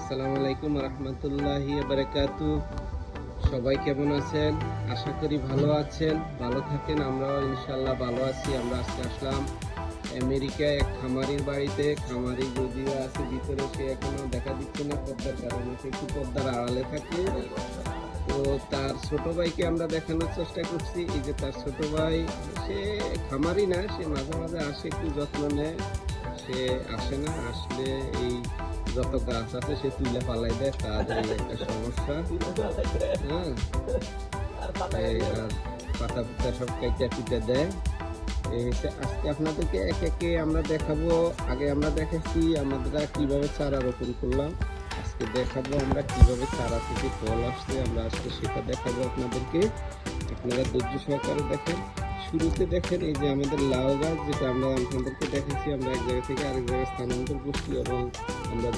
আসসালামু আলাইকুম রহমতুল্লাহি বারাকাতু। সবাই কেমন আছেন? আশা করি ভালো আছেন, ভালো থাকেন। আমরাও ইনশাল্লাহ ভালো আছি। আমরা আজকে আসলাম আমেরিকায় এক খামারির বাড়িতে। খামারি যদিও আছে ভিতরে, সে এখনো দেখা দিচ্ছে না পর্দার কারণে, সে একটু পর্দার আড়ালে থাকে। তো তার ছোট ভাইকে আমরা দেখানোর চেষ্টা করছি। এই যে তার ছোট ভাই, সে খামারি না, সে মাঝে মাঝে আসে, একটু যত্ন নেয়। সে আসে না, আসলে এই যত গাছ আছে সে তুলে পালাই দেয়, তার এই একটা সমস্যা। হ্যাঁ, আর পাতা পুতা সব কেটে পিটে দেয়। এই হচ্ছে আজকে আপনাদেরকে এক একে আমরা দেখাবো। আগে আমরা দেখাচ্ছি আমরা কিভাবে চারা রোপণ করলাম, আজকে দেখাবো আমরা কিভাবে চারা থেকে ফল আসছে। আমরা আজকে সেটা দেখাবো আপনাদেরকে। আপনারা ধৈর্য সহকারে দেখেন। শুরুতে দেখেন এই যে আমাদের লাউ গাছ, যেটা আমরা আপনাদেরকে দেখাচ্ছি। আমরা এক জায়গা থেকে আরেক জায়গায় স্থানান্তর করছি এবং আমরা